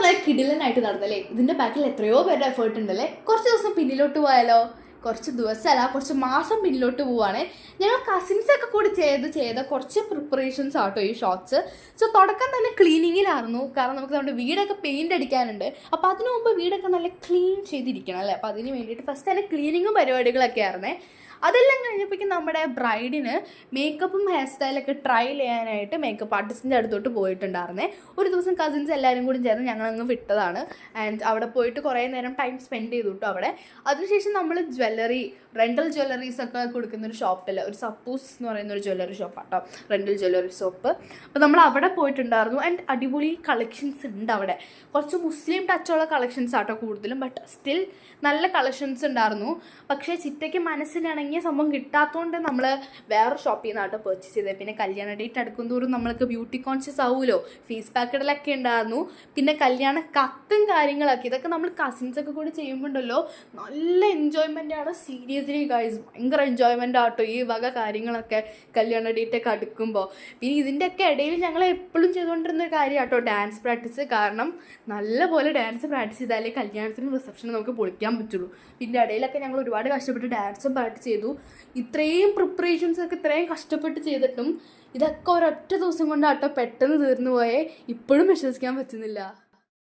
നല്ല കിടിലനായിട്ട് നടന്നല്ലേ. ഇതിൻ്റെ ബാക്കിൽ എത്രയോ പേരുടെ എഫേർട്ട് ഉണ്ടല്ലേ. കുറച്ച് ദിവസം പിന്നിലോട്ട് പോയാലോ? കുറച്ച് ദിവസമല്ല, കുറച്ച് മാസം പിന്നിലോട്ട് പോവുകയാണ്. ഞങ്ങൾ കസിൻസൊക്കെ കൂടി ചെയ്ത കുറച്ച് പ്രിപ്പറേഷൻസ് ആട്ടോ ഈ ഷോർട്സ്. സോ തുടക്കം തന്നെ ക്ലീനിങ്ങിലായിരുന്നു. കാരണം നമുക്ക് നമ്മുടെ വീടൊക്കെ പെയിൻ്റ് അടിക്കാനുണ്ട്. അപ്പോൾ അതിനു മുമ്പ് വീടൊക്കെ നല്ല ക്ലീൻ ചെയ്തിരിക്കണം അല്ലേ. അപ്പോൾ അതിന് വേണ്ടിയിട്ട് ഫസ്റ്റ് തന്നെ ക്ലീനിങ്ങും പരിപാടികളൊക്കെ ആയിരുന്നേ. അതെല്ലാം കഴിഞ്ഞപ്പോഴേക്കും നമ്മുടെ ബ്രൈഡിന് മേക്കപ്പും ഹെയർ സ്റ്റൈലൊക്കെ ട്രയൽ ചെയ്യാനായിട്ട് മേക്കപ്പ് ആർട്ടിസ്റ്റിൻ്റെ അടുത്തോട്ട് പോയിട്ടുണ്ടായിരുന്നേ. ഒരു ദിവസം കസിൻസ് എല്ലാവരും കൂടി ചേർന്ന് ഞങ്ങളങ്ങ് വിട്ടതാണ്. ആൻഡ് അവിടെ പോയിട്ട് കുറേ നേരം ടൈം സ്പെൻഡ് ചെയ്തു കേട്ടോ അവിടെ. അതിനുശേഷം നമ്മൾ റെൻ്റൽ ജ്വല്ലറീസ് ഒക്കെ കൊടുക്കുന്നൊരു ഷോപ്പിൽ, ഒരു സപ്പൂസ് എന്ന് പറയുന്ന ഒരു ജ്വല്ലറി ഷോപ്പാട്ടോ, റെൻ്റൽ ജ്വല്ലറി ഷോപ്പ്. അപ്പോൾ നമ്മൾ അവിടെ പോയിട്ടുണ്ടായിരുന്നു. ആൻഡ് അടിപൊളി കളക്ഷൻസ് ഉണ്ട് അവിടെ. കുറച്ച് മുസ്ലിം ടച്ചുള്ള കളക്ഷൻസ് ആട്ടോ കൂടുതലും, ബട്ട് സ്റ്റിൽ നല്ല കളക്ഷൻസ് ഉണ്ടായിരുന്നു. പക്ഷേ ചിറ്റയ്ക്ക് മനസ്സിലാണെങ്കിൽ സംഭവം കിട്ടാത്തതുകൊണ്ട് നമ്മൾ വേറെ ഷോപ്പിൽ നിന്നാട്ടോ പർച്ചേസ് ചെയ്തത്. പിന്നെ കല്യാണ ഡേറ്റ് അടുക്കും തോറും നമ്മൾക്ക് ബ്യൂട്ടി കോൺഷ്യസ് ആവുമല്ലോ. ഫേസ് പാക്കഡിലൊക്കെ ഉണ്ടായിരുന്നു. പിന്നെ കല്യാണ കത്തും കാര്യങ്ങളൊക്കെ, ഇതൊക്കെ നമ്മൾ കസിൻസൊക്കെ കൂടി ചെയ്യുമ്പോണ്ടല്ലോ നല്ല എൻജോയ്മെൻ്റ് ആണ്. സീരിയസ്ലി ഗൈസ്, ഭയങ്കര എൻജോയ്മെൻ്റ് ആട്ടോ ഈ വക കാര്യങ്ങളൊക്കെ കല്യാണ ഡേറ്റൊക്കെ അടുക്കുമ്പോൾ. പിന്നെ ഇതിൻ്റെയൊക്കെ ഇടയിൽ ഞങ്ങൾ എപ്പോഴും ചെയ്തുകൊണ്ടിരുന്ന ഒരു കാര്യം ആട്ടോ ഡാൻസ് പ്രാക്ടീസ്. കാരണം നല്ലപോലെ ഡാൻസ് പ്രാക്ടീസ് ചെയ്താലേ കല്യാണത്തിനും റിസപ്ഷനും നമുക്ക് പൊളിക്കാൻ പറ്റുള്ളൂ. പിന്നെ ഇടയിലൊക്കെ ഞങ്ങൾ ഒരുപാട് കഷ്ടപ്പെട്ട് ഡാൻസും പ്രാക്ടീസ് ചെയ്തു. ഇത്രയും പ്രിപ്പറേഷൻസൊക്കെ ഇത്രയും കഷ്ടപ്പെട്ട് ചെയ്തിട്ടും ഇതൊക്കെ ഒരൊറ്റ ദിവസം കൊണ്ടാട്ടോ പെട്ടെന്ന് തീർന്നു പോയേ. ഇപ്പോഴും വിശ്വസിക്കാൻ പറ്റുന്നില്ല.